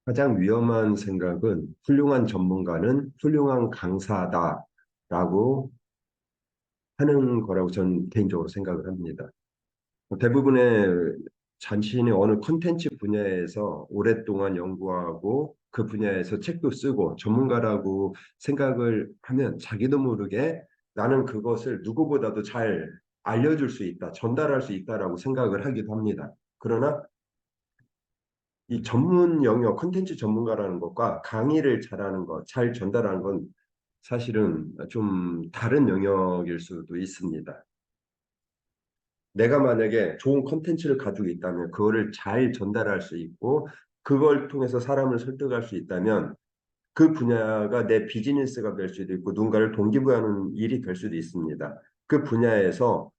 가장 위험한 생각은 훌륭한 전문가는 훌륭한 강사다라고 하는 거라고 저는 개인적으로 생각을 합니다. 대부분의 자신의 어느 콘텐츠 분야에서 오랫동안 연구하고 그 분야에서 책도 쓰고 전문가라고 생각을 하면 자기도 모르게 나는 그것을 누구보다도 잘 알려줄 수 있다, 전달할 수 있다라고 생각을 하기도 합니다. 그러나 이 전문 영역 콘텐츠 전문가라는 것과 강의를 잘하는 것, 잘 전달하는 건 사실은 좀 다른 영역일 수도 있습니다. 내가 만약에 좋은 콘텐츠를 가지고 있다면 그거를 잘 전달할 수 있고 그걸 통해서 사람을 설득할 수 있다면 그 분야가 내 비즈니스가 될 수도 있고 누군가를 동기부여하는 일이 될 수도 있습니다. 그 분야에서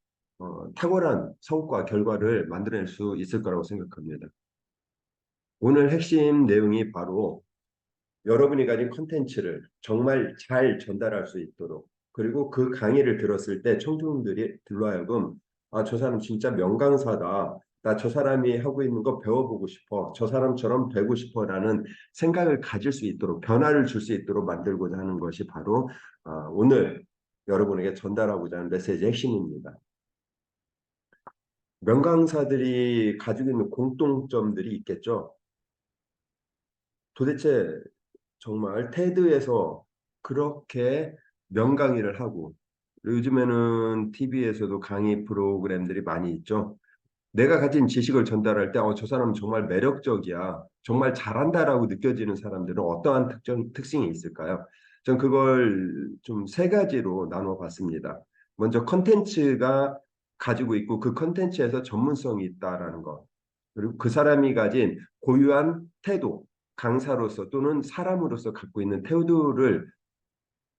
탁월한 성과, 결과를 만들어낼 수 있을 거라고 생각합니다. 오늘 핵심 내용이 바로 여러분이 가진 컨텐츠를 정말 잘 전달할 수 있도록 그리고 그 강의를 들었을 때 청중들이 들로 하여금 아, 저 사람 진짜 명강사다. 나 저 사람이 하고 있는 거 배워보고 싶어. 저 사람처럼 되고 싶어라는 생각을 가질 수 있도록 변화를 줄 수 있도록 만들고자 하는 것이 바로 오늘 여러분에게 전달하고자 하는 메시지의 핵심입니다. 명강사들이 가지고 있는 공통점들이 있겠죠. 도대체 정말 테드에서 그렇게 명강의를 하고 요즘에는 TV에서도 강의 프로그램들이 많이 있죠. 내가 가진 지식을 전달할 때, 저 사람 정말 매력적이야. 정말 잘한다라고 느껴지는 사람들은 어떠한 특징이 있을까요? 전 그걸 좀 세 가지로 나눠 봤습니다. 먼저 컨텐츠가 가지고 있고 그 컨텐츠에서 전문성이 있다라는 것. 그리고 그 사람이 가진 고유한 태도, 강사로서 또는 사람으로서 갖고 있는 태도를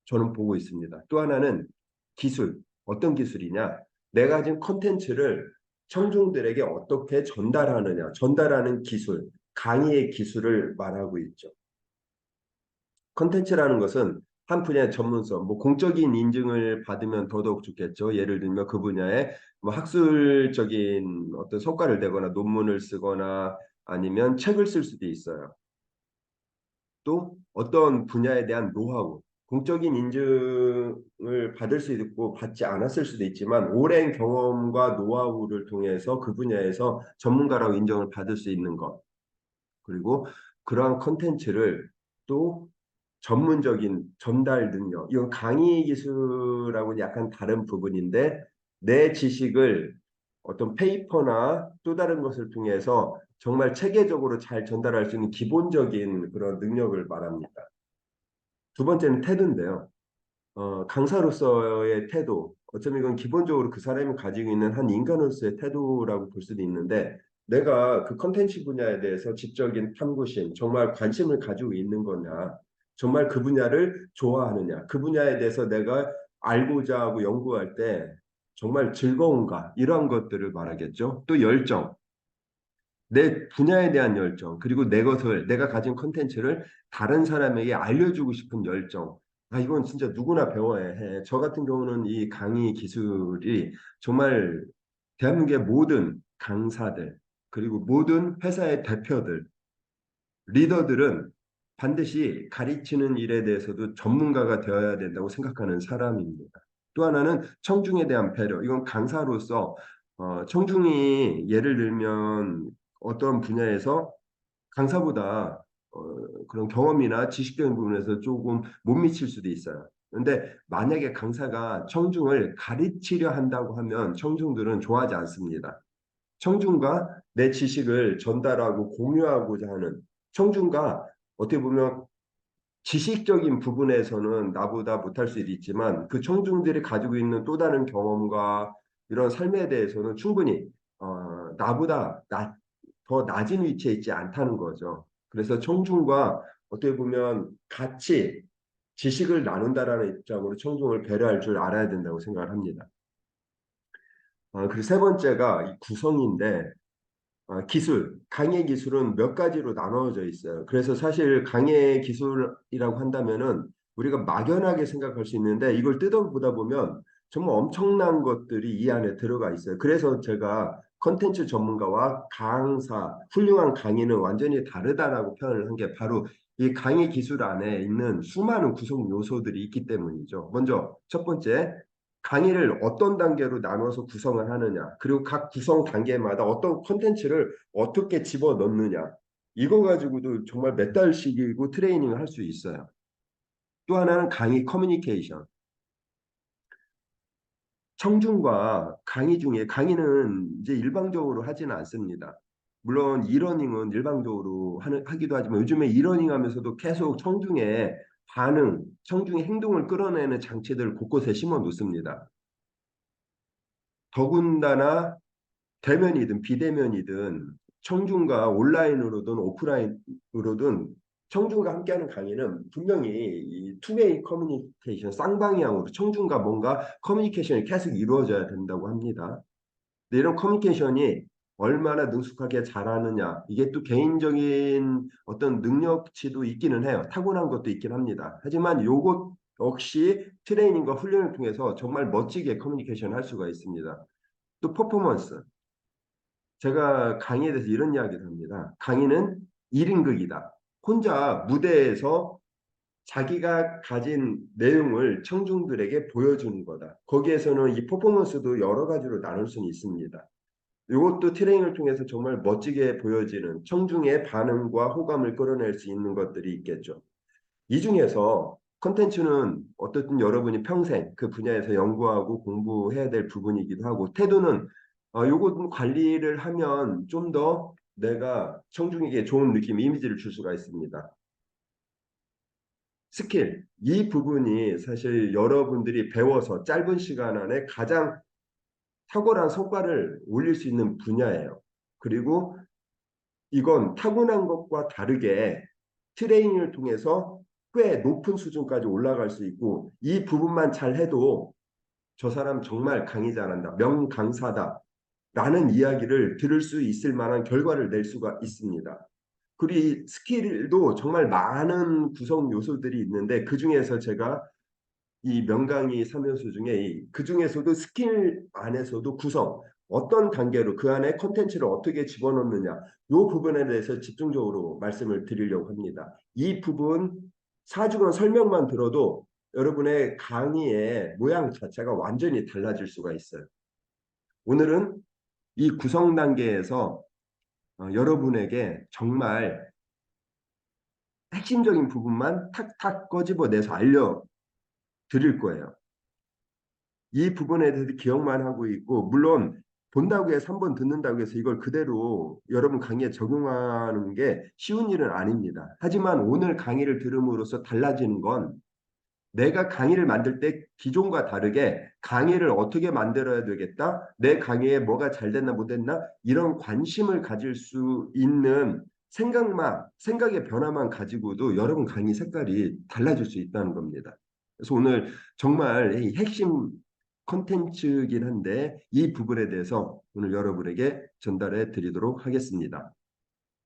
저는 보고 있습니다. 또 하나는 기술. 어떤 기술이냐? 내가 가진 컨텐츠를 청중들에게 어떻게 전달하느냐. 전달하는 기술, 강의의 기술을 말하고 있죠. 컨텐츠라는 것은 한 분야의 전문성, 뭐 공적인 인증을 받으면 더더욱 좋겠죠. 예를 들면 그 분야에 뭐 학술적인 어떤 성과를 내거나 논문을 쓰거나 아니면 책을 쓸 수도 있어요. 또 어떤 분야에 대한 노하우, 공적인 인증을 받을 수 있고 받지 않았을 수도 있지만 오랜 경험과 노하우를 통해서 그 분야에서 전문가라고 인정을 받을 수 있는 것. 그리고 그러한 컨텐츠를 또 전문적인 전달 능력, 이건 강의 기술하고는 약간 다른 부분인데 내 지식을 어떤 페이퍼나 또 다른 것을 통해서 정말 체계적으로 잘 전달할 수 있는 기본적인 그런 능력을 말합니다. 두 번째는 태도인데요. 강사로서의 태도, 어쩌면 이건 기본적으로 그 사람이 가지고 있는 한 인간으로서의 태도라고 볼 수도 있는데, 내가 그 컨텐츠 분야에 대해서 지적인 탐구심, 정말 관심을 가지고 있는 거냐, 정말 그 분야를 좋아하느냐, 그 분야에 대해서 내가 알고자 하고 연구할 때 정말 즐거운가, 이러한 것들을 말하겠죠. 또 열정, 내 분야에 대한 열정, 그리고 내 것을, 내가 가진 컨텐츠를 다른 사람에게 알려주고 싶은 열정. 아, 이건 진짜 누구나 배워야 해. 저 같은 경우는 이 강의 기술이 정말 대한민국의 모든 강사들, 그리고 모든 회사의 대표들, 리더들은 반드시 가르치는 일에 대해서도 전문가가 되어야 된다고 생각하는 사람입니다. 또 하나는 청중에 대한 배려. 이건 강사로서 청중이 예를 들면 어떤 분야에서 강사보다 그런 경험이나 지식적인 부분에서 조금 못 미칠 수도 있어요. 그런데 만약에 강사가 청중을 가르치려 한다고 하면 청중들은 좋아하지 않습니다. 청중과 내 지식을 전달하고 공유하고자 하는 청중과 어떻게 보면 지식적인 부분에서는 나보다 못할 수도 있지만 그 청중들이 가지고 있는 또 다른 경험과 이런 삶에 대해서는 충분히 나보다 더 낮은 위치에 있지 않다는 거죠. 그래서 청중과 어떻게 보면 같이 지식을 나눈다라는 입장으로 청중을 배려할 줄 알아야 된다고 생각을 합니다. 그리고 세 번째가 이 구성인데 기술, 강의 기술은 몇 가지로 나눠져 있어요. 그래서 사실 강의 기술이라고 한다면은 우리가 막연하게 생각할 수 있는데 이걸 뜯어보다 보면 정말 엄청난 것들이 이 안에 들어가 있어요. 그래서 제가 컨텐츠 전문가와 강사, 훌륭한 강의는 완전히 다르다라고 표현을 한 게 바로 이 강의 기술 안에 있는 수많은 구성 요소들이 있기 때문이죠. 먼저 첫 번째, 강의를 어떤 단계로 나눠서 구성을 하느냐, 그리고 각 구성 단계마다 어떤 컨텐츠를 어떻게 집어넣느냐, 이거 가지고도 정말 몇 달씩이고 트레이닝을 할 수 있어요. 또 하나는 강의 커뮤니케이션. 청중과 강의 중에 강의는 이제 일방적으로 하지는 않습니다. 물론 이러닝은 일방적으로 하기도 하지만 요즘에 이러닝 하면서도 계속 청중의 반응, 청중의 행동을 끌어내는 장치들을 곳곳에 심어 놓습니다. 더군다나 대면이든 비대면이든 청중과 온라인으로든 오프라인으로든 청중과 함께하는 강의는 분명히 이 투웨이 커뮤니케이션 쌍방향으로 청중과 뭔가 커뮤니케이션이 계속 이루어져야 된다고 합니다. 근데 이런 커뮤니케이션이 얼마나 능숙하게 잘하느냐 이게 또 개인적인 어떤 능력치도 있기는 해요. 타고난 것도 있긴 합니다. 하지만 요것 역시 트레이닝과 훈련을 통해서 정말 멋지게 커뮤니케이션 할 수가 있습니다. 또 퍼포먼스. 제가 강의에 대해서 이런 이야기를 합니다. 강의는 1인극이다. 혼자 무대에서 자기가 가진 내용을 청중들에게 보여주는 거다. 거기에서는 이 퍼포먼스도 여러 가지로 나눌 수는 있습니다. 이것도 트레이닝을 통해서 정말 멋지게 보여지는 청중의 반응과 호감을 끌어낼 수 있는 것들이 있겠죠. 이 중에서 컨텐츠는 어떻든 여러분이 평생 그 분야에서 연구하고 공부해야 될 부분이기도 하고 태도는 요것은 관리를 하면 좀 더 내가 청중에게 좋은 느낌, 이미지를 줄 수가 있습니다. 스킬, 이 부분이 사실 여러분들이 배워서 짧은 시간 안에 가장 탁월한 성과를 올릴 수 있는 분야예요. 그리고 이건 타고난 것과 다르게 트레이닝을 통해서 꽤 높은 수준까지 올라갈 수 있고 이 부분만 잘 해도 저 사람 정말 강의 잘한다, 명강사다 라는 이야기를 들을 수 있을 만한 결과를 낼 수가 있습니다. 그리고 이 스킬도 정말 많은 구성 요소들이 있는데 그 중에서 제가 이 명강의 3요소 중에 그 중에서도 스킬 안에서도 구성 어떤 단계로 그 안에 컨텐츠를 어떻게 집어넣느냐 이 부분에 대해서 집중적으로 말씀을 드리려고 합니다. 이 부분 4주간 설명만 들어도 여러분의 강의의 모양 자체가 완전히 달라질 수가 있어요. 오늘은 이 구성 단계에서 여러분에게 정말 핵심적인 부분만 탁탁 꺼집어내서 알려드릴 거예요. 이 부분에 대해서 기억만 하고 있고 물론 본다고 해서 3번 듣는다고 해서 이걸 그대로 여러분 강의에 적용하는 게 쉬운 일은 아닙니다. 하지만 오늘 강의를 들음으로써 달라지는 건 내가 강의를 만들 때 기존과 다르게 강의를 어떻게 만들어야 되겠다. 내 강의에 뭐가 잘 됐나 못 됐나 이런 관심을 가질 수 있는 생각의 변화만 가지고도 여러분 강의 색깔이 달라질 수 있다는 겁니다. 그래서 오늘 정말 이 핵심 컨텐츠이긴 한데 이 부분에 대해서 오늘 여러분에게 전달해 드리도록 하겠습니다.